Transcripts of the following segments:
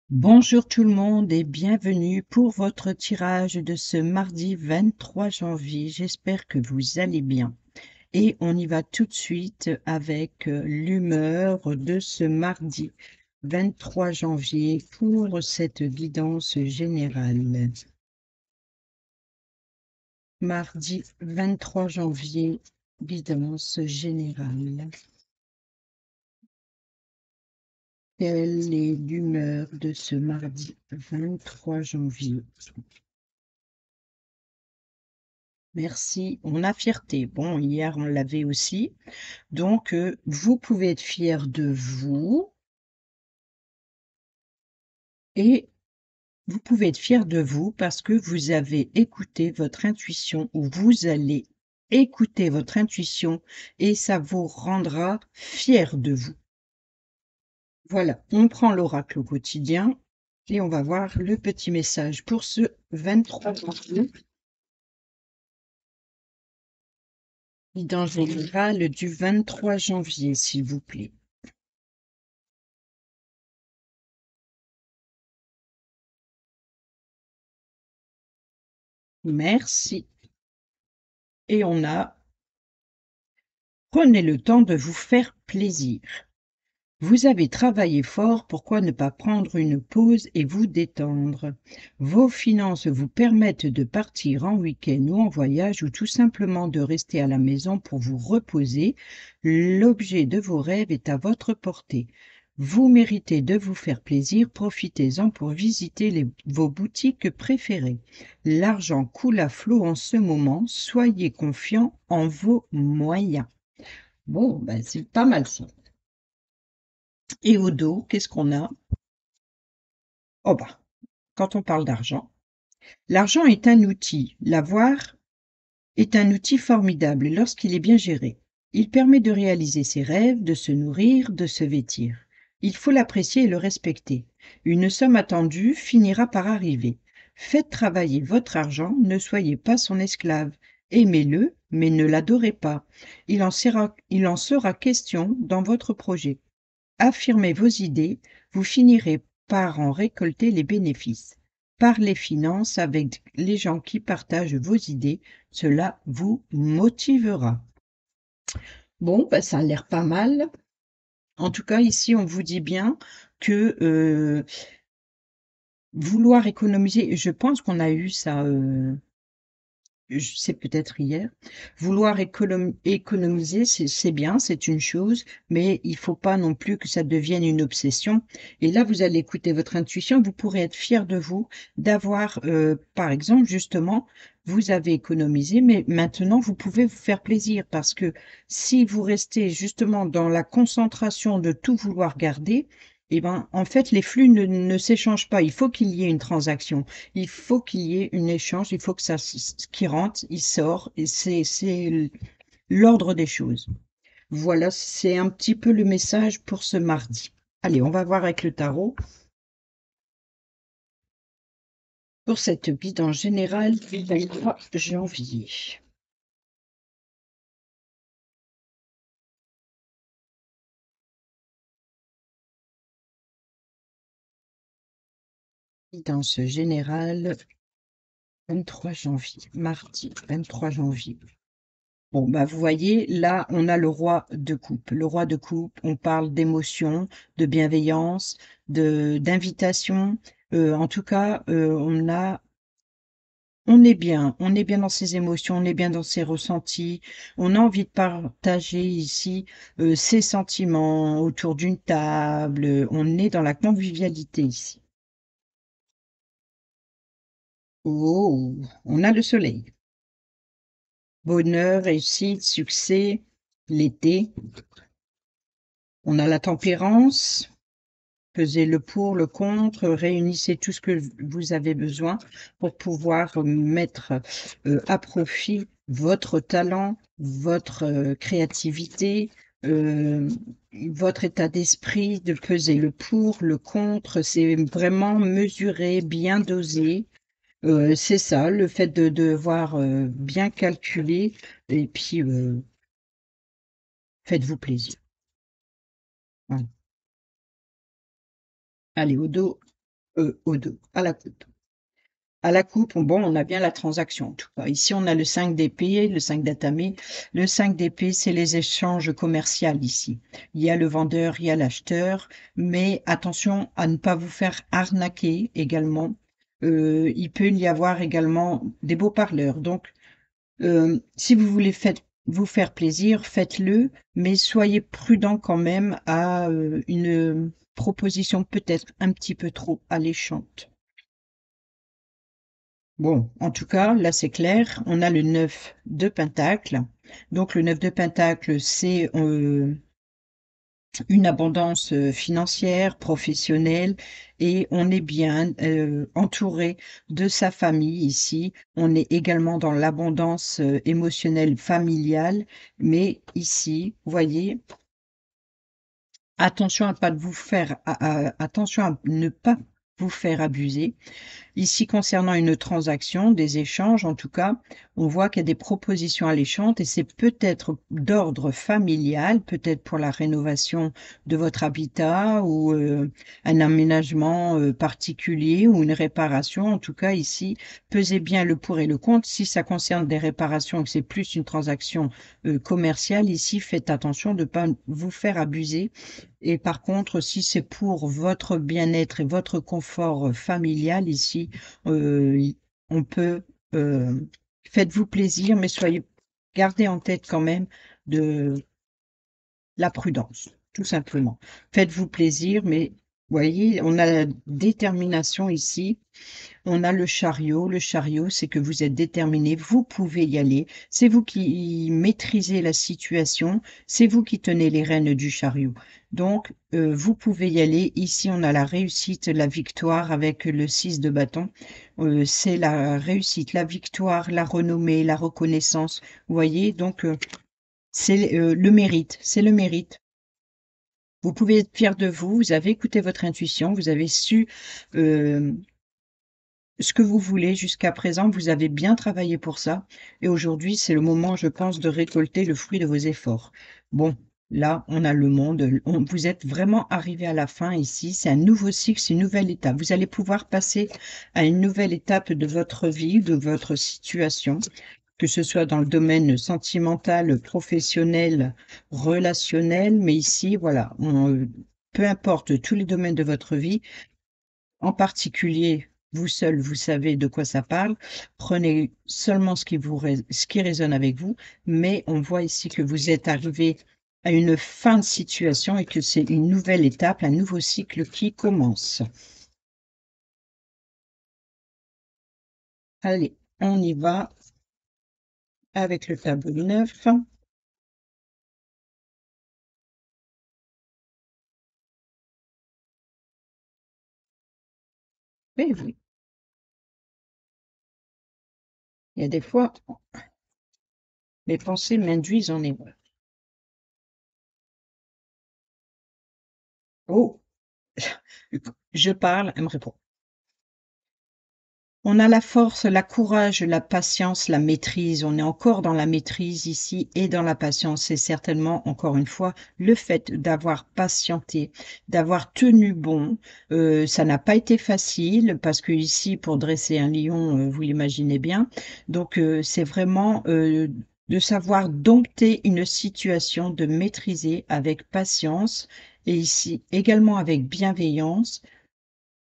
Bonjour tout le monde et bienvenue pour votre tirage de ce mardi 23 janvier. J'espère que vous allez bien. Et on y va tout de suite avec l'humeur de ce mardi 23 janvier pour cette guidance générale. Mardi 23 janvier, guidance générale. Quelle est l'humeur de ce mardi 23 janvier? Merci, on a fierté. Bon, hier, on l'avait aussi. Donc, vous pouvez être fiers de vous et vous pouvez être fiers de vous parce que vous avez écouté votre intuition ou vous allez écouter votre intuition et ça vous rendra fiers de vous. Voilà, on prend l'oracle au quotidien et on va voir le petit message pour ce 23 janvier. Guidance générale du 23 janvier, s'il vous plaît. Merci. Et on a prenez le temps de vous faire plaisir. Vous avez travaillé fort, pourquoi ne pas prendre une pause et vous détendre? Vos finances vous permettent de partir en week-end ou en voyage ou tout simplement de rester à la maison pour vous reposer. L'objet de vos rêves est à votre portée. Vous méritez de vous faire plaisir, profitez-en pour visiter vos boutiques préférées. L'argent coule à flot en ce moment, soyez confiants en vos moyens. Bon, ben, c'est pas mal ça. Et au dos, qu'est-ce qu'on a? Oh bah, quand on parle d'argent, l'argent est un outil. L'avoir est un outil formidable lorsqu'il est bien géré. Il permet de réaliser ses rêves, de se nourrir, de se vêtir. Il faut l'apprécier et le respecter. Une somme attendue finira par arriver. Faites travailler votre argent, ne soyez pas son esclave. Aimez-le, mais ne l'adorez pas. Il en sera question dans votre projet. Affirmez vos idées, vous finirez par en récolter les bénéfices. Parlez finances avec les gens qui partagent vos idées, cela vous motivera. Bon, bah, ça a l'air pas mal. En tout cas, ici, on vous dit bien que vouloir économiser, je pense qu'on a eu ça c'est peut-être hier. Vouloir économiser, c'est bien, c'est une chose, mais il faut pas non plus que ça devienne une obsession. Et là, vous allez écouter votre intuition, vous pourrez être fier de vous d'avoir, par exemple, justement, vous avez économisé, mais maintenant, vous pouvez vous faire plaisir parce que si vous restez justement dans la concentration de tout vouloir garder, eh ben, en fait, les flux ne s'échangent pas. Il faut qu'il y ait une transaction. Il faut qu'il y ait un échange, il faut que ça, ce qui rentre, il sort, et c'est l'ordre des choses. Voilà, c'est un petit peu le message pour ce mardi. Allez, on va voir avec le tarot pour cette guidance générale du 23 janvier. Guidance générale 23 janvier, mardi 23 janvier. Bon, bah, vous voyez, là, on a le roi de coupe. Le roi de coupe, on parle d'émotion, de bienveillance, d'invitation. En tout cas, on est bien dans ses émotions, on est bien dans ses ressentis. On a envie de partager ici ses sentiments autour d'une table. On est dans la convivialité ici. Oh, on a le soleil. Bonheur, réussite, succès, l'été. On a la tempérance. Pesez le pour, le contre, réunissez tout ce que vous avez besoin pour pouvoir mettre à profit votre talent, votre créativité, euh, votre état d'esprit, de peser le pour, le contre. C'est vraiment mesuré, bien dosé. C'est ça, le fait de devoir bien calculer et puis faites-vous plaisir. Voilà. Allez, au dos. à la coupe. À la coupe, bon, on a bien la transaction en tout cas. Ici, on a le 5 d'épée, le 5 d'atamé. Le 5 d'épée, c'est les échanges commerciaux ici. Il y a le vendeur, il y a l'acheteur, mais attention à ne pas vous faire arnaquer également. Il peut y avoir également des beaux parleurs. Donc, si vous voulez vous faire plaisir, faites-le, mais soyez prudent quand même à une proposition peut-être un petit peu trop alléchante. Bon, en tout cas, là c'est clair, on a le 9 de Pentacle. Donc le 9 de Pentacle, c'est une abondance financière, professionnelle, et on est bien entouré de sa famille ici. On est également dans l'abondance émotionnelle familiale, mais ici, vous voyez, attention à pas vous faire, attention à ne pas vous faire abuser. Ici, concernant une transaction, des échanges en tout cas, on voit qu'il y a des propositions alléchantes et c'est peut-être d'ordre familial, peut-être pour la rénovation de votre habitat ou un aménagement particulier ou une réparation. En tout cas, ici, pesez bien le pour et le contre. Si ça concerne des réparations et que c'est plus une transaction commerciale, ici, faites attention de ne pas vous faire abuser. Et par contre, si c'est pour votre bien-être et votre confort familial, ici, euh, on peut, euh, faites-vous plaisir, mais gardez en tête quand même de la prudence, tout simplement. Faites-vous plaisir, mais voyez, on a la détermination ici. On a le chariot. Le chariot, c'est que vous êtes déterminé, vous pouvez y aller. C'est vous qui maîtrisez la situation, c'est vous qui tenez les rênes du chariot. Donc, vous pouvez y aller. Ici, on a la réussite, la victoire avec le 6 de bâton. C'est la réussite, la victoire, la renommée, la reconnaissance. Vous voyez, donc, c'est le mérite. C'est le mérite. Vous pouvez être fier de vous. Vous avez écouté votre intuition. Vous avez su euh, ce que vous voulez jusqu'à présent, vous avez bien travaillé pour ça. Et aujourd'hui, c'est le moment, je pense, de récolter le fruit de vos efforts. Bon, là, on a le monde. Vous êtes vraiment arrivé à la fin ici. C'est un nouveau cycle, c'est une nouvelle étape. Vous allez pouvoir passer à une nouvelle étape de votre vie, de votre situation, que ce soit dans le domaine sentimental, professionnel, relationnel. Mais ici, voilà, peu importe tous les domaines de votre vie, en particulier, vous seul, vous savez de quoi ça parle. Prenez seulement ce qui résonne avec vous, mais on voit ici que vous êtes arrivé à une fin de situation et que c'est une nouvelle étape, un nouveau cycle qui commence. Allez, on y va avec le tableau 9. Oui, oui, il y a des fois, mes pensées m'induisent en erreur. Oh, je parle, elle me répond. On a la force, la courage, la patience, la maîtrise. On est encore dans la maîtrise ici et dans la patience. C'est certainement, encore une fois, le fait d'avoir patienté, d'avoir tenu bon. Ça n'a pas été facile parce que ici, pour dresser un lion, vous l'imaginez bien. Donc, c'est vraiment de savoir dompter une situation, de maîtriser avec patience et ici également avec bienveillance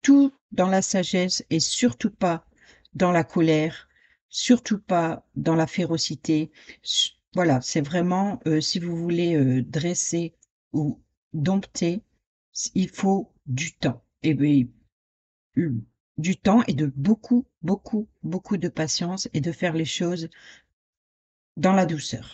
tout dans la sagesse et surtout pas dans la colère, surtout pas dans la férocité. Voilà, c'est vraiment, si vous voulez dresser ou dompter, il faut du temps. Et oui, du temps et de beaucoup, beaucoup, beaucoup de patience et de faire les choses dans la douceur.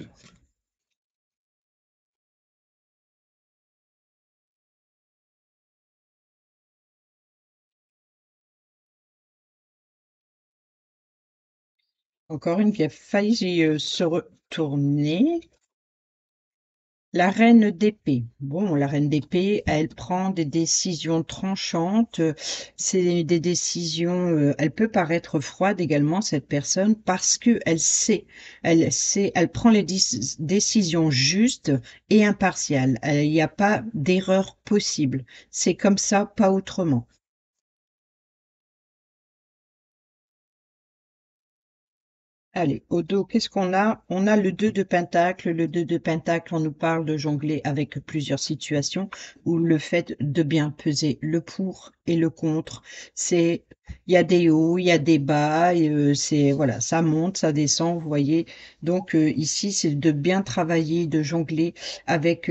Encore une qui a failli se retourner. La reine d'épée. Bon, la reine d'épée, elle prend des décisions tranchantes. C'est des décisions. Elle peut paraître froide également, cette personne, parce que elle prend les décisions justes et impartiales. Il n'y a pas d'erreur possible. C'est comme ça, pas autrement. Allez, au dos, qu'est-ce qu'on a? On a le 2 de pentacle. Le 2 de pentacle, on nous parle de jongler avec plusieurs situations ou le fait de bien peser le pour et le contre. C'est, il y a des hauts, il y a des bas, et c'est, voilà, ça monte, ça descend, vous voyez. Donc, ici, c'est de bien travailler, de jongler avec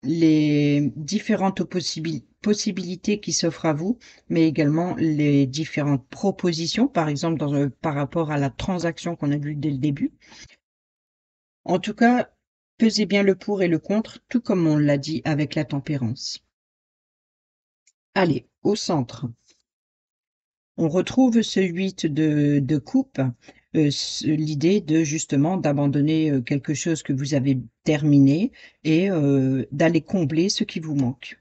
les différentes possibilités qui s'offrent à vous, mais également les différentes propositions, par exemple par rapport à la transaction qu'on a vue dès le début. En tout cas, pesez bien le pour et le contre, tout comme on l'a dit avec la tempérance. Allez, au centre, on retrouve ce 8 de coupe, l'idée de justement d'abandonner quelque chose que vous avez terminé et d'aller combler ce qui vous manque.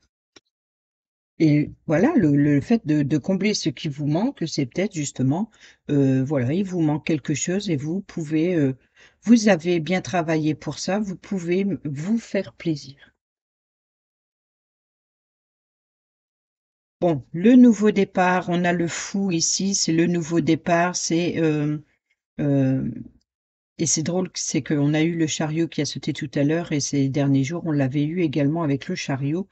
Et voilà, le fait de combler ce qui vous manque, c'est peut-être justement, voilà, il vous manque quelque chose et vous pouvez, vous avez bien travaillé pour ça, vous pouvez vous faire plaisir. Bon, le nouveau départ, on a le fou ici, c'est le nouveau départ, euh, et c'est drôle, c'est qu'on a eu le chariot qui a sauté tout à l'heure et ces derniers jours, on l'avait eu également avec le chariot.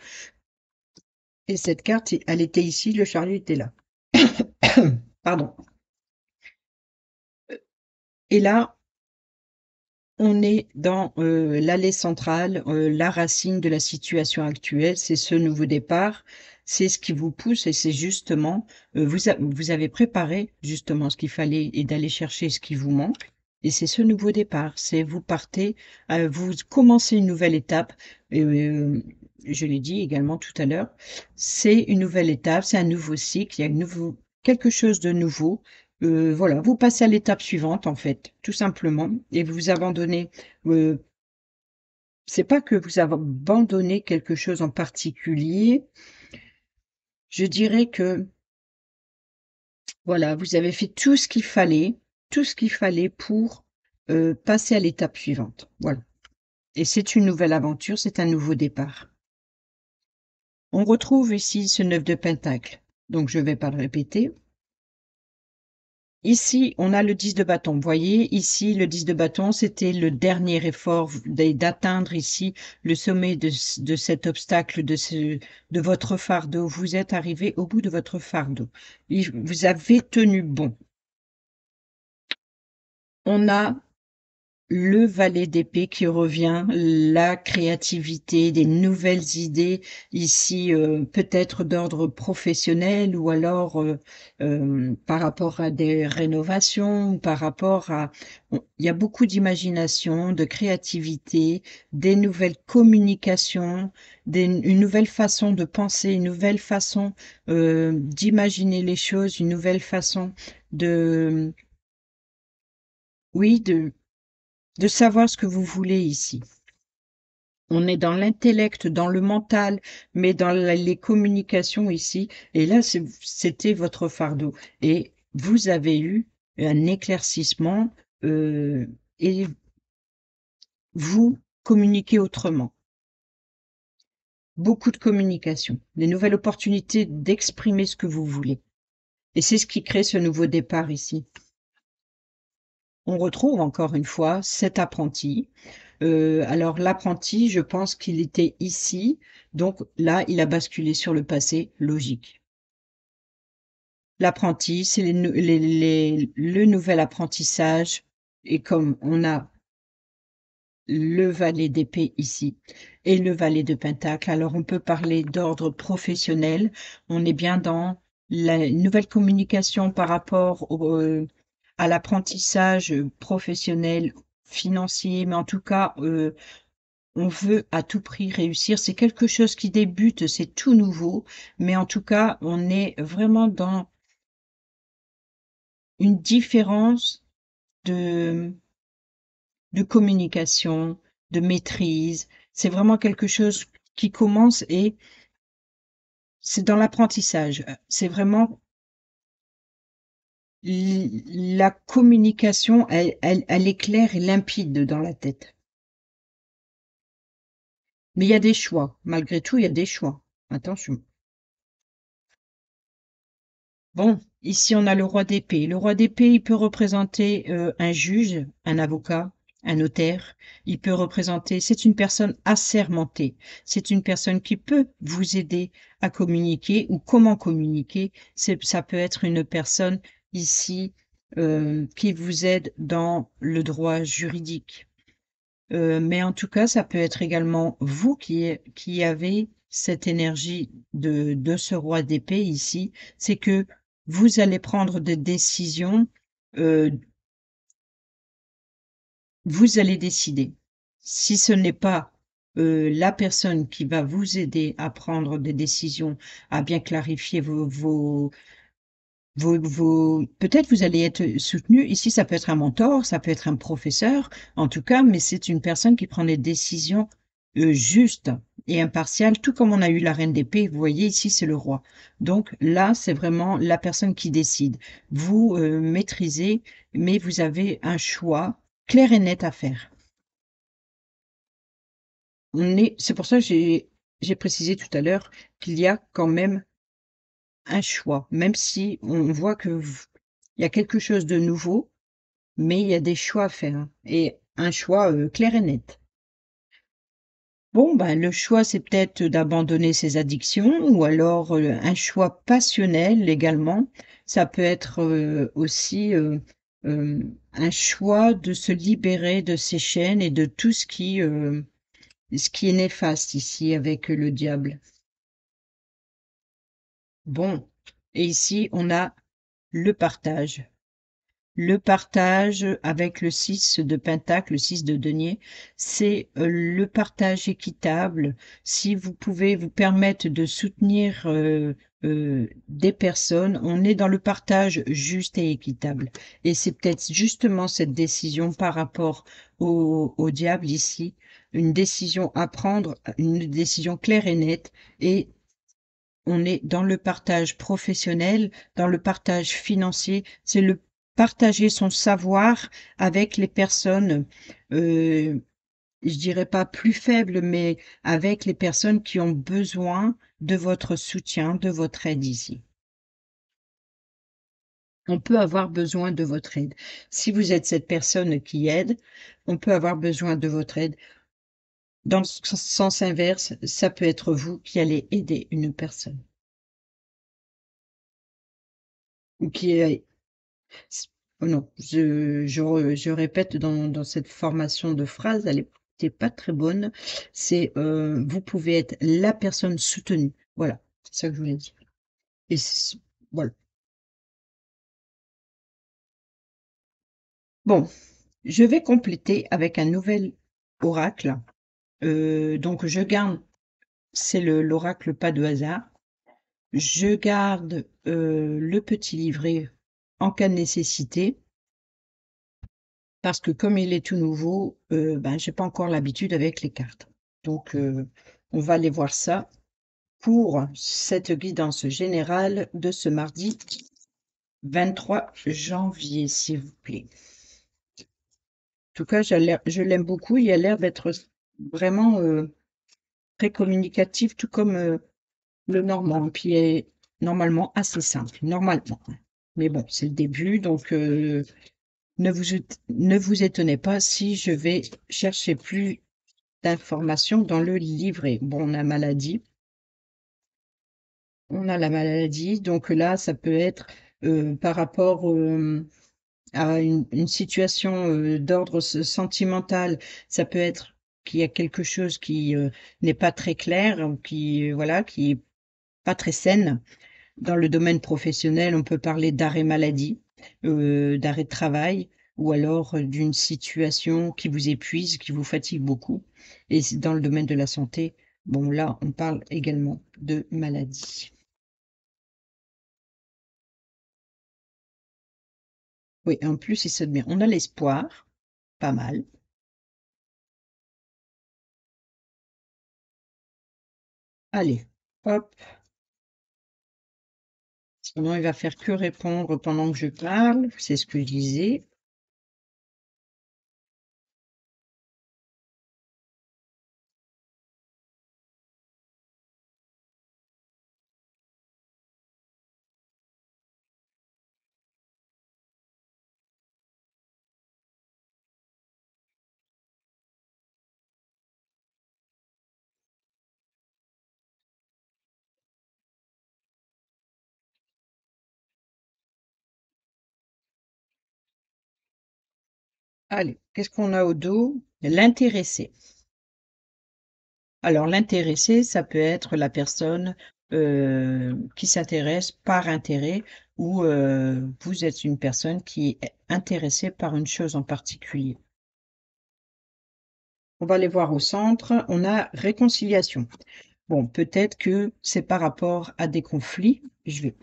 Et cette carte, elle était ici, le chariot était là. Pardon. Et là, on est dans l'allée centrale, la racine de la situation actuelle, c'est ce nouveau départ, c'est ce qui vous pousse et c'est justement, vous avez préparé justement ce qu'il fallait et d'aller chercher ce qui vous manque. Et c'est ce nouveau départ, c'est vous partez, vous commencez une nouvelle étape. Et, je l'ai dit également tout à l'heure, c'est une nouvelle étape, c'est un nouveau cycle, il y a quelque chose de nouveau. Voilà, vous passez à l'étape suivante en fait, tout simplement, et vous abandonnez. euh, c'est pas que vous abandonnez quelque chose en particulier. Je dirais que voilà, vous avez fait tout ce qu'il fallait pour passer à l'étape suivante. Voilà. Et c'est une nouvelle aventure, c'est un nouveau départ. On retrouve ici ce 9 de Pentacle. Donc je ne vais pas le répéter. Ici, on a le 10 de bâton. Vous voyez, ici, le 10 de bâton, c'était le dernier effort d'atteindre ici le sommet de cet obstacle, de votre fardeau. Vous êtes arrivé au bout de votre fardeau. Vous avez tenu bon. On a le valet d'épée qui revient, la créativité, des nouvelles idées, ici peut-être d'ordre professionnel ou alors par rapport à des rénovations, par rapport à... Il y a beaucoup d'imagination, de créativité, des nouvelles communications, une nouvelle façon de penser, une nouvelle façon d'imaginer les choses, une nouvelle façon de... Oui, de savoir ce que vous voulez ici. On est dans l'intellect, dans le mental, mais dans les communications ici. Et là, c'était votre fardeau. Et vous avez eu un éclaircissement et vous communiquez autrement. Beaucoup de communication, des nouvelles opportunités d'exprimer ce que vous voulez. Et c'est ce qui crée ce nouveau départ ici. On retrouve encore une fois cet apprenti. Alors l'apprenti, je pense qu'il était ici, donc là, il a basculé sur le passé logique. L'apprenti, c'est le nouvel apprentissage, et comme on a le valet d'épée ici et le valet de pentacle, alors on peut parler d'ordre professionnel, on est bien dans la nouvelle communication par rapport à l'apprentissage professionnel, financier, mais en tout cas, on veut à tout prix réussir. C'est quelque chose qui débute, c'est tout nouveau, mais en tout cas, on est vraiment dans une différence de, de communication, de maîtrise. C'est vraiment quelque chose qui commence et c'est dans l'apprentissage. C'est vraiment la communication, elle est claire et limpide dans la tête. Mais il y a des choix. Malgré tout, il y a des choix. Attention. Bon, ici on a le roi d'épée. Le roi d'épée, il peut représenter un juge, un avocat, un notaire. Il peut représenter, c'est une personne assermentée. C'est une personne qui peut vous aider à communiquer ou comment communiquer. Ça peut être une personne ici qui vous aide dans le droit juridique. Mais en tout cas, ça peut être également vous qui avez cette énergie de ce roi d'épée ici. C'est que vous allez prendre des décisions, euh, vous allez décider. Si ce n'est pas la personne qui va vous aider à prendre des décisions, à bien clarifier peut-être vous allez être soutenu. Ici, ça peut être un mentor, ça peut être un professeur, en tout cas, mais c'est une personne qui prend des décisions justes et impartiales, tout comme on a eu la reine d'épée. Vous voyez, ici, c'est le roi. Donc là, c'est vraiment la personne qui décide. Vous maîtrisez, mais vous avez un choix clair et net à faire. C'est pour ça que j'ai précisé tout à l'heure qu'il y a quand même un choix, même si on voit que il y a quelque chose de nouveau. Mais il y a des choix à faire hein, et un choix, clair et net. Bon, ben, le choix, c'est peut-être d'abandonner ses addictions ou alors, un choix passionnel également. Ça peut être, aussi, un choix de se libérer de ses chaînes et de tout ce qui est néfaste ici avec le diable. Bon, et ici, on a le partage. Le partage avec le 6 de pentacle, le 6 de denier, c'est le partage équitable. Si vous pouvez vous permettre de soutenir des personnes, on est dans le partage juste et équitable. Et c'est peut-être justement cette décision par rapport au diable ici, une décision à prendre, une décision claire et nette. Et on est dans le partage professionnel, dans le partage financier, c'est le partager son savoir avec les personnes, euh, je dirais pas plus faibles, mais avec les personnes qui ont besoin de votre soutien, de votre aide ici. On peut avoir besoin de votre aide. Si vous êtes cette personne qui aide, on peut avoir besoin de votre aide. Dans le sens inverse, ça peut être vous qui allez aider une personne ou qui oh non, je répète dans cette formation de phrase, elle était pas très bonne. C'est vous pouvez être la personne soutenue. Voilà, c'est ça que je voulais dire. Et voilà. Bon, je vais compléter avec un nouvel oracle. Donc je garde, c'est l'oracle pas de hasard. Je garde le petit livret en cas de nécessité. Parce que comme il est tout nouveau, ben, j'ai pas encore l'habitude avec les cartes. Donc, on va aller voir ça pour cette guidance générale de ce mardi 23 janvier, s'il vous plaît. En tout cas, je l'aime beaucoup. Il a l'air d'être vraiment très communicatif, tout comme le normand. Puis il est normalement assez simple, normalement. Mais bon, c'est le début, donc ne vous étonnez pas si je vais chercher plus d'informations dans le livret. Bon, on a la maladie, donc là, ça peut être par rapport à une situation d'ordre sentimental, ça peut être qu'il y a quelque chose qui n'est pas très clair, ou qui, voilà, qui est pas très saine. Dans le domaine professionnel, on peut parler d'arrêt maladie, d'arrêt de travail, ou alors d'une situation qui vous épuise, qui vous fatigue beaucoup. Et dans le domaine de la santé, bon là, on parle également de maladie. Oui, en plus, il se bien. On a l'espoir, pas mal. Allez, hop. Sinon, il va faire que répondre pendant que je parle. C'est ce que je disais. Allez, qu'est-ce qu'on a au dos? L'intéressé. Alors l'intéressé, ça peut être la personne, qui s'intéresse par intérêt ou, vous êtes une personne qui est intéressée par une chose en particulier. On va aller voir au centre, on a réconciliation. Bon, peut-être que c'est par rapport à des conflits. Il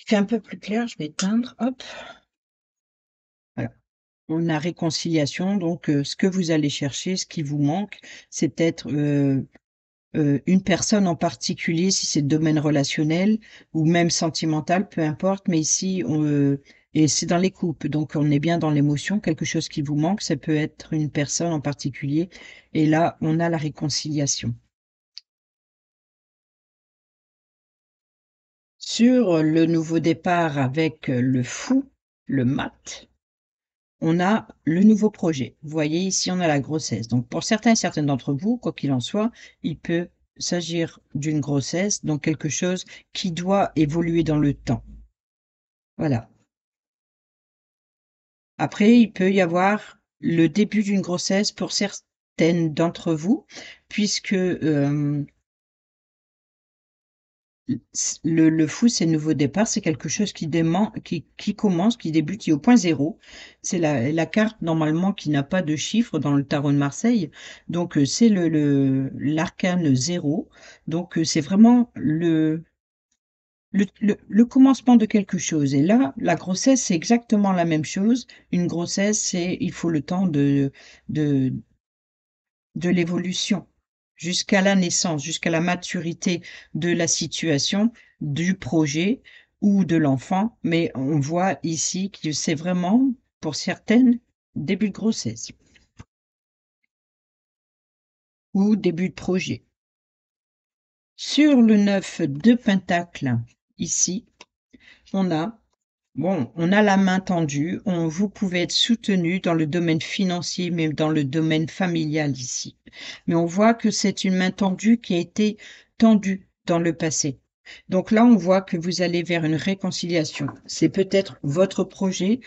fait un peu plus clair, je vais éteindre, hop, voilà. On a réconciliation, donc ce que vous allez chercher, ce qui vous manque, c'est peut-être, une personne en particulier, si c'est le domaine relationnel ou même sentimental, peu importe, mais ici, et c'est dans les couples, donc on est bien dans l'émotion, quelque chose qui vous manque, ça peut être une personne en particulier et là, on a la réconciliation. Sur le nouveau départ avec, le fou, le mat, on a le nouveau projet. Vous voyez ici, on a la grossesse. Donc pour certains et certaines d'entre vous, quoi qu'il en soit, il peut s'agir d'une grossesse, donc quelque chose qui doit évoluer dans le temps. Voilà. Après, il peut y avoir le début d'une grossesse pour certaines d'entre vous, puisque, le fou, c'est le nouveau départ, c'est quelque chose qui commence, qui débute, qui est au point zéro. C'est la carte normalement qui n'a pas de chiffre dans le tarot de Marseille, donc c'est l'arcane zéro. Donc c'est vraiment le commencement de quelque chose et là, la grossesse, c'est exactement la même chose. Une grossesse, c'est il faut le temps de de l'évolution, jusqu'à la naissance, jusqu'à la maturité de la situation, du projet ou de l'enfant. Mais on voit ici que c'est vraiment, pour certaines, début de grossesse ou début de projet. Sur le 9 de Pentacle, ici, on a bon, on a la main tendue, vous pouvez être soutenu dans le domaine financier, même dans le domaine familial ici. Mais on voit que c'est une main tendue qui a été tendue dans le passé. Donc là, on voit que vous allez vers une réconciliation. C'est peut-être votre projet.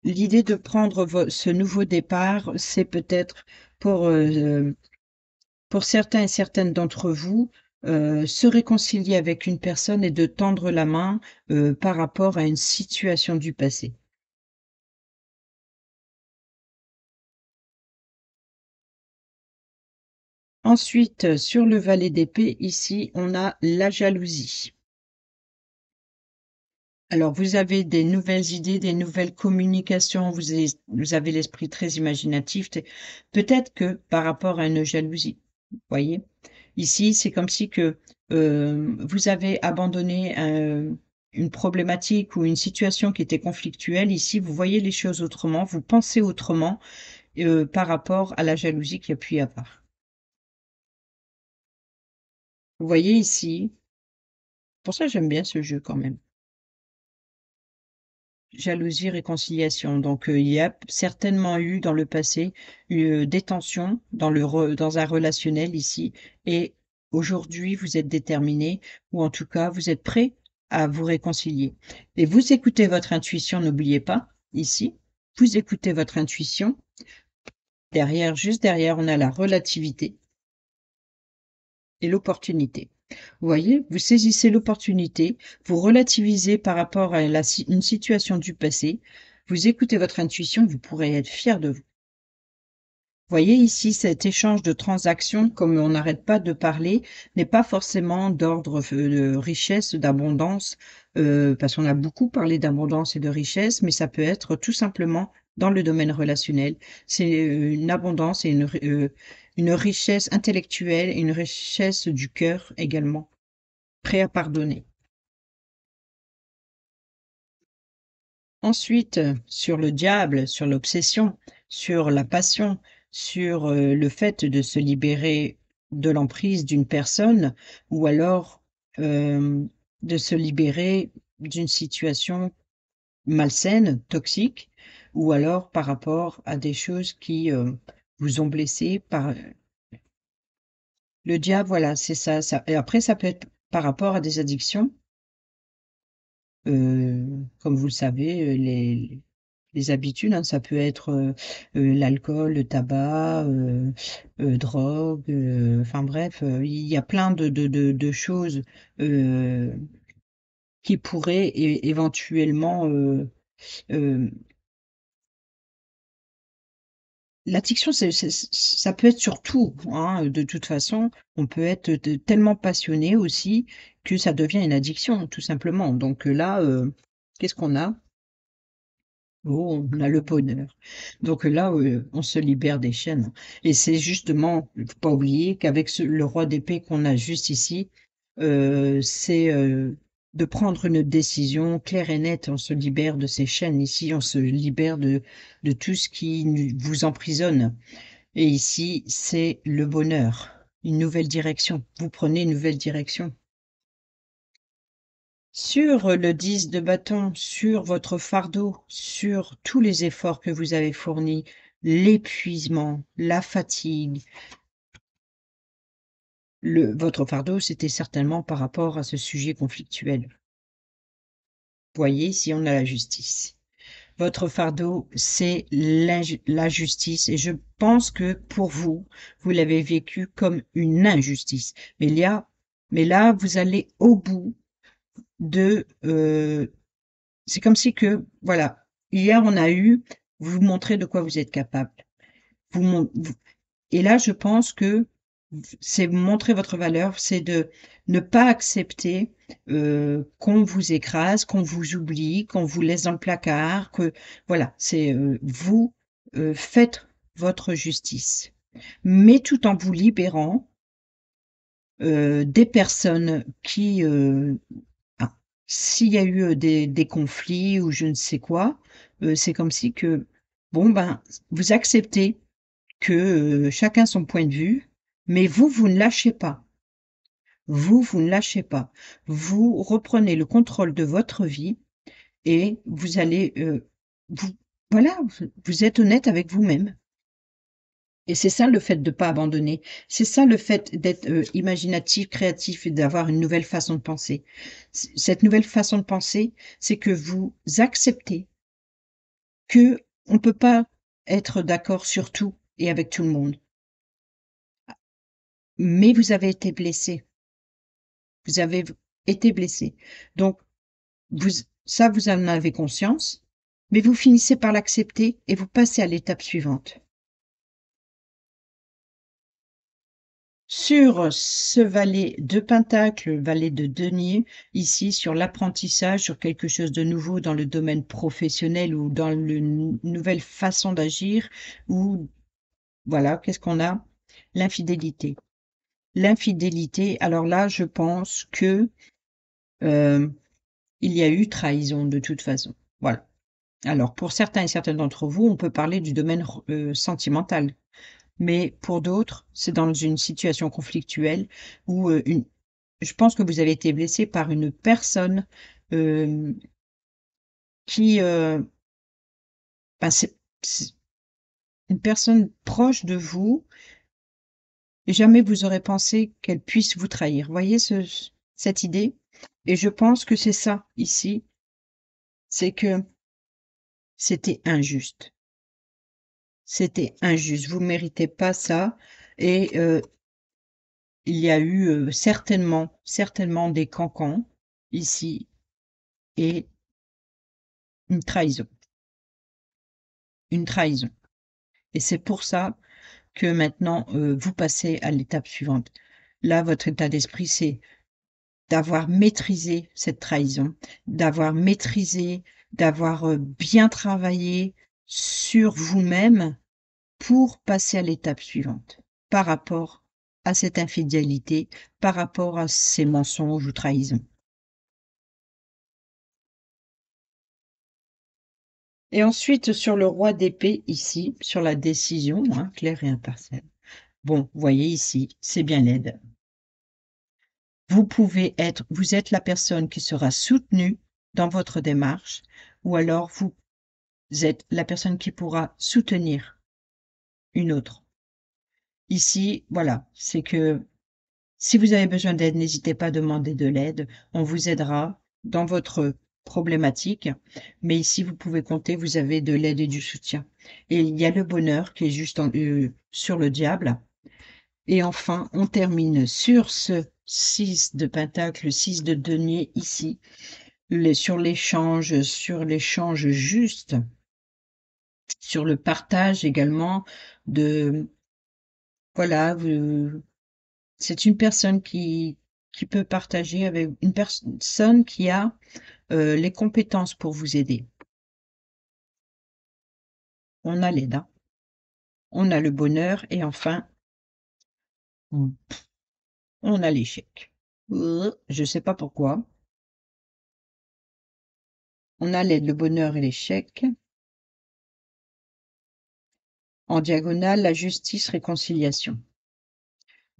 L'idée de prendre ce nouveau départ, c'est peut-être pour, pour certains et certaines d'entre vous, se réconcilier avec une personne et de tendre la main, par rapport à une situation du passé. Ensuite, sur le valet d'épée, ici, on a la jalousie. Alors, vous avez des nouvelles idées, des nouvelles communications, vous avez l'esprit très imaginatif. Peut-être que par rapport à une jalousie, voyez? Ici, c'est comme si que vous avez abandonné une problématique ou une situation qui était conflictuelle. Ici, vous voyez les choses autrement, vous pensez autrement par rapport à la jalousie qu'il y a pu y avoir. Vous voyez ici, pour ça j'aime bien ce jeu quand même. Jalousie, réconciliation. Donc, il y a certainement eu dans le passé, des tensions dans un relationnel ici et aujourd'hui vous êtes déterminé ou en tout cas vous êtes prêt à vous réconcilier et vous écoutez votre intuition, n'oubliez pas, ici, vous écoutez votre intuition. Derrière, juste derrière, on a la relativité et l'opportunité. Vous voyez? Vous saisissez l'opportunité, vous relativisez par rapport à une situation du passé, vous écoutez votre intuition, vous pourrez être fier de vous. Voyez ici cet échange de transactions, comme on n'arrête pas de parler, n'est pas forcément d'ordre de richesse, d'abondance, parce qu'on a beaucoup parlé d'abondance et de richesse, mais ça peut être tout simplement dans le domaine relationnel. C'est une abondance et une richesse intellectuelle et une richesse du cœur également, prêt à pardonner. Ensuite, sur le diable, sur l'obsession, sur la passion, sur, le fait de se libérer de l'emprise d'une personne ou alors, de se libérer d'une situation malsaine, toxique ou alors par rapport à des choses qui, vous ont blessé par le diable, voilà, c'est ça et après ça peut être par rapport à des addictions, comme vous le savez, Les habitudes, hein, ça peut être, l'alcool, le tabac, drogue, enfin bref, il y a plein de choses, heu, qui pourraient éventuellement, hem l'addiction, ça peut être sur tout, hein, de toute façon. On peut être tellement passionné aussi que ça devient une addiction, tout simplement. Donc, là, qu'est-ce qu'on a? Oh, on a le bonheur. Donc là, on se libère des chaînes et c'est justement, il faut pas oublier qu'avec le roi d'épée qu'on a juste ici, c'est, de prendre une décision claire et nette. On se libère de ces chaînes ici, on se libère de tout ce qui vous emprisonne et ici, c'est le bonheur, une nouvelle direction. Vous prenez une nouvelle direction. Sur le 10 de bâton, sur votre fardeau, sur tous les efforts que vous avez fournis, l'épuisement, la fatigue, votre fardeau, c'était certainement par rapport à ce sujet conflictuel. Voyez, ici, on a la justice. Votre fardeau, c'est la justice et je pense que pour vous, vous l'avez vécu comme une injustice. Mais là, vous allez au bout de, c'est comme si que, voilà, hier on a eu, vous montrez de quoi vous êtes capable. Vous et là, je pense que c'est montrer votre valeur, c'est de ne pas accepter, qu'on vous écrase, qu'on vous oublie, qu'on vous laisse dans le placard, que voilà, c'est, vous, faites votre justice, mais tout en vous libérant, des personnes qui, ah, s'il y a eu, des conflits ou je ne sais quoi, c'est comme si que, bon, ben, vous acceptez que, chacun son point de vue, mais vous, vous ne lâchez pas. Vous ne lâchez pas. Vous reprenez le contrôle de votre vie et vous allez, vous voilà, vous êtes honnête avec vous-même et c'est ça le fait de pas abandonner. C'est ça le fait d'être, imaginatif, créatif et d'avoir une nouvelle façon de penser. Cette nouvelle façon de penser, c'est que vous acceptez qu'on ne peut pas être d'accord sur tout et avec tout le monde. Mais vous avez été blessé. Vous avez été blessé. Donc, vous ça, vous en avez conscience, mais vous finissez par l'accepter et vous passez à l'étape suivante. Sur ce valet de pentacle, valet de denier, ici sur l'apprentissage, sur quelque chose de nouveau dans le domaine professionnel ou dans le nouvelle façon d'agir ou voilà, qu'est-ce qu'on a? L'infidélité. L'infidélité, alors là, je pense que, heu, il y a eu trahison de toute façon. Voilà. Alors pour certains et certaines d'entre vous, on peut parler du domaine sentimental, mais pour d'autres, c'est dans une situation conflictuelle où, une je pense que vous avez été blessé par une personne, hem, qui, bah, c'est une personne proche de vous et jamais vous aurez pensé qu'elle puisse vous trahir. Vous voyez cette idée? Et je pense que c'est ça ici, c'est que c'était injuste. C'était injuste. Vous méritez pas ça et il y a eu, certainement des cancans ici et une trahison, une trahison et c'est pour ça que maintenant, vous passez à l'étape suivante. Là, votre état d'esprit, c'est d'avoir maîtrisé cette trahison, d'avoir maîtrisé, d'avoir, bien travaillé sur vous-même pour passer à l'étape suivante, par rapport à cette infidélité, par rapport à ces mensonges ou trahisons. Et ensuite, sur le roi d'épée, ici, sur la décision, hein, claire et impartiale. Bon, vous voyez ici, c'est bien laide. Vous êtes la personne qui sera soutenue dans votre démarche, ou alors vous êtes la personne qui pourra soutenir une autre. Ici, voilà, c'est que si vous avez besoin d'aide, n'hésitez pas à demander de l'aide. On vous aidera dans votre problématique, mais ici, vous pouvez compter, vous avez de l'aide et du soutien. Et il y a le bonheur qui est juste sur le diable. Et enfin, on termine sur ce 6 de pentacle, 6 de denier ici, sur l'échange juste, sur le partage également de, voilà, c'est une personne qui peut partager avec une personne qui a les compétences pour vous aider. On a l'aide, hein. On a le bonheur et enfin, mmh, on a l'échec. Je sais pas pourquoi. On a l'aide, le bonheur et l'échec. En diagonale, la justice, réconciliation.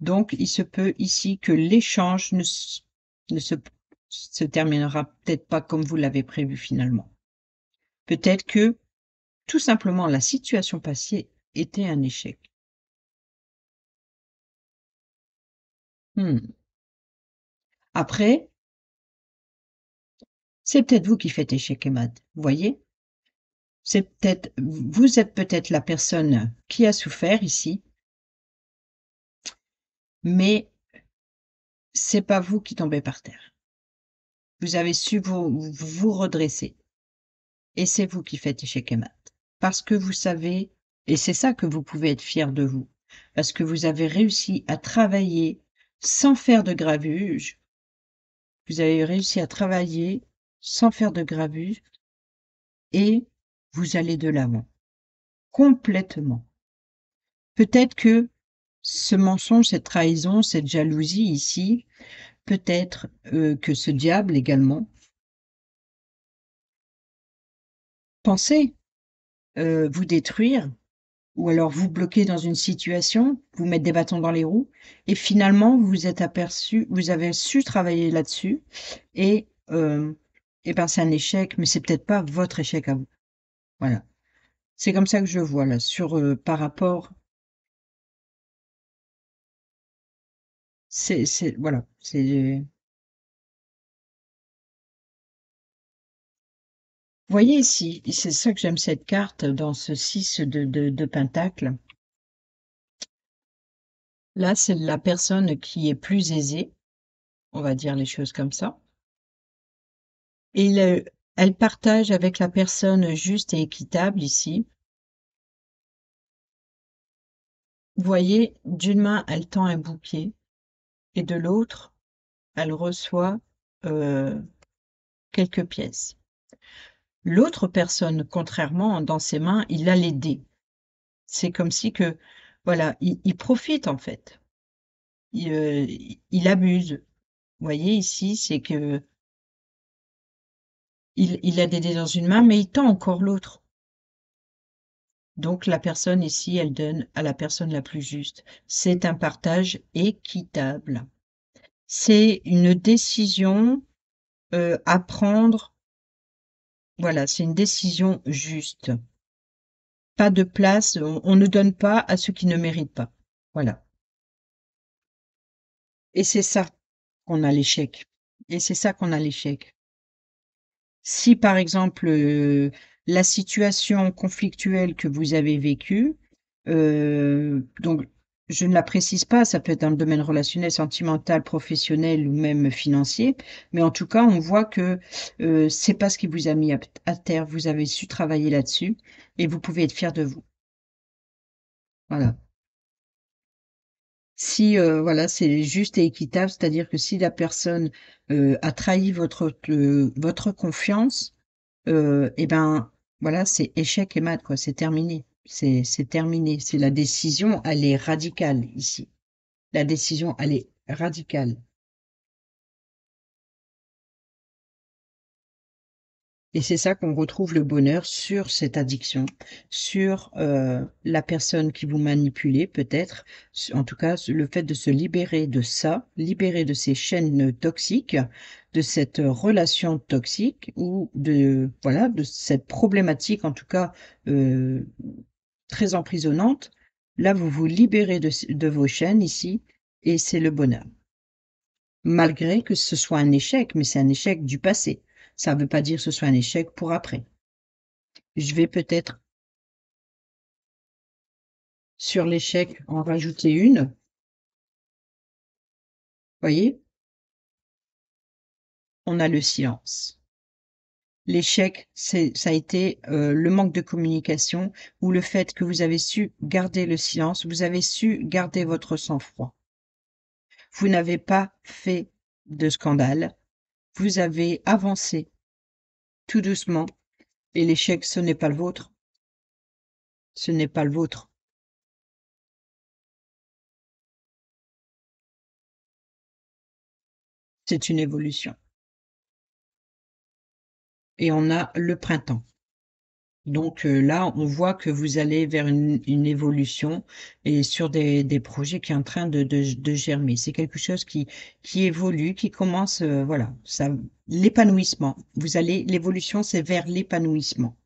Donc, il se peut ici que l'échange ne se terminera peut-être pas comme vous l'avez prévu finalement. Peut-être que, tout simplement, la situation passée était un échec. Mmh. Après, c'est peut-être vous qui faites échec et mat, vous voyez? Vous êtes peut-être la personne qui a souffert ici, mais c'est pas vous qui tombez par terre. Vous avez su vous redresser et c'est vous qui faites échec et mat. Parce que vous savez, et c'est ça que vous pouvez être fier de vous, parce que vous avez réussi à travailler sans faire de gravuge. Vous avez réussi à travailler sans faire de gravuge et vous allez de l'avant, complètement. Peut-être que ce mensonge, cette trahison, cette jalousie ici, peut-être que ce diable également pensait vous détruire ou alors vous bloquer dans une situation, vous mettre des bâtons dans les roues et finalement vous vous êtes aperçu, vous avez su travailler là-dessus et ben, c'est un échec, mais c'est peut-être pas votre échec à vous. Voilà. C'est comme ça que je vois là sur, par rapport c'est voilà, c'est vous voyez ici, c'est ça que j'aime cette carte dans ce 6 de pentacle. Là, c'est la personne qui est plus aisée, on va dire les choses comme ça et elle partage avec la personne juste et équitable ici. Vous voyez, d'une main, elle tend un bouquet et de l'autre, elle reçoit, heu, quelques pièces. L'autre personne, contrairement, dans ses mains, il a les dés. C'est comme si que, voilà, il profite en fait. Il abuse. Vous voyez ici, c'est que il a des dés dans une main, mais il tend encore l'autre. Donc la personne ici, elle donne à la personne la plus juste. C'est un partage équitable. C'est une décision, à prendre, voilà, c'est une décision juste. Pas de place, on ne donne pas à ceux qui ne méritent pas. Voilà et c'est ça qu'on a l'échec et c'est ça qu'on a l'échec. Si par exemple, la situation conflictuelle que vous avez vécue, donc je ne la précise pas, ça peut être dans le domaine relationnel, sentimental, professionnel ou même financier, mais en tout cas, on voit que, c'est pas ce qui vous a mis à terre. Vous avez su travailler là-dessus et vous pouvez être fier de vous. Voilà. Si, voilà, c'est juste et équitable, c'est-à-dire que si la personne, a trahi votre confiance, et ben, voilà, c'est échec et mat, quoi, c'est terminé. C'est terminé. C'est la décision, elle est radicale ici. La décision, elle est radicale. Et c'est ça qu'on retrouve le bonheur sur cette addiction, sur, la personne qui vous manipulait peut-être, en tout cas, le fait de se libérer de ça, libérer de ces chaînes toxiques, de cette relation toxique ou de voilà, de cette problématique en tout cas, heu, très emprisonnante. Là, vous vous libérez de vos chaînes ici et c'est le bonheur. Malgré que ce soit un échec, mais c'est un échec du passé. Ça ne veut pas dire que ce soit un échec pour après. Je vais peut-être, sur l'échec, en rajouter une. Voyez? On a le silence. L'échec, ça a été, le manque de communication ou le fait que vous avez su garder le silence, vous avez su garder votre sang-froid. Vous n'avez pas fait de scandale, vous avez avancé tout doucement et l'échec, ce n'est pas le vôtre. Ce n'est pas le vôtre. C'est une évolution et on a le printemps. Donc là, on voit que vous allez vers une évolution et sur des projets qui est en train de germer. C'est quelque chose qui évolue, qui commence, voilà, ça l'épanouissement. Vous allez l'évolution, c'est vers l'épanouissement.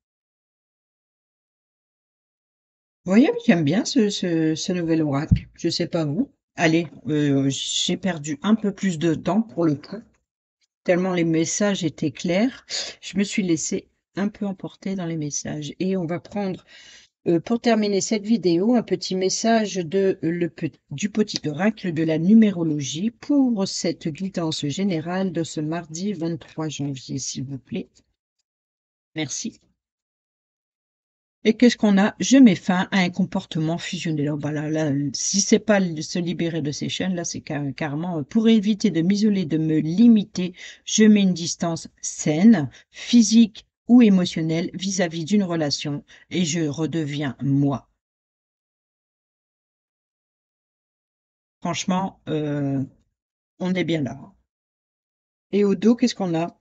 Vous voyez, j'aime bien ce nouvel oracle. Je sais pas vous. Allez, j'ai perdu un peu plus de temps pour le coup, tellement les messages étaient clairs. Je me suis laissée un peu emporter dans les messages et on va prendre pour terminer cette vidéo, un petit message du petit oracle de la numérologie pour cette guidance générale de ce mardi 23 janvier, s'il vous plaît. Merci. Et qu'est-ce qu'on a? Je mets fin à un comportement fusionnel. Oh, bah là, si c'est pas se libérer de ces chaînes, là, c'est carrément pour éviter de m'isoler, de me limiter, je mets une distance saine, physique ou émotionnelle vis-à-vis d'une relation et je redeviens moi. Franchement, on est bien là. Et au dos, qu'est-ce qu'on a?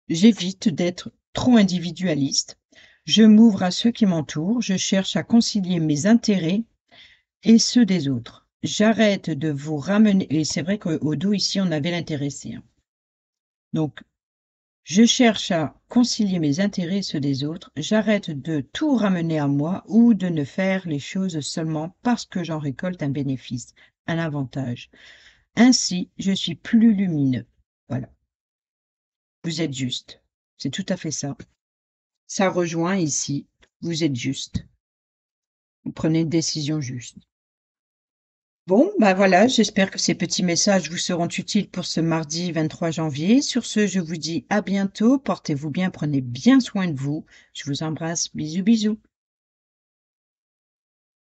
J'évite d'être trop individualiste. Je m'ouvre à ceux qui m'entourent. Je cherche à concilier mes intérêts et ceux des autres. J'arrête de vous ramener. Et c'est vrai qu'au dos, ici, on avait l'intéressé, hein. Donc, je cherche à concilier mes intérêts et ceux des autres. J'arrête de tout ramener à moi ou de ne faire les choses seulement parce que j'en récolte un bénéfice, un avantage. Ainsi, je suis plus lumineux. Voilà. Vous êtes juste. C'est tout à fait ça. Ça rejoint ici. Vous êtes juste. Vous prenez une décision juste. Bon, bah voilà, j'espère que ces petits messages vous seront utiles pour ce mardi 23 janvier. Sur ce, je vous dis à bientôt. Portez-vous bien, prenez bien soin de vous. Je vous embrasse. Bisous, bisous.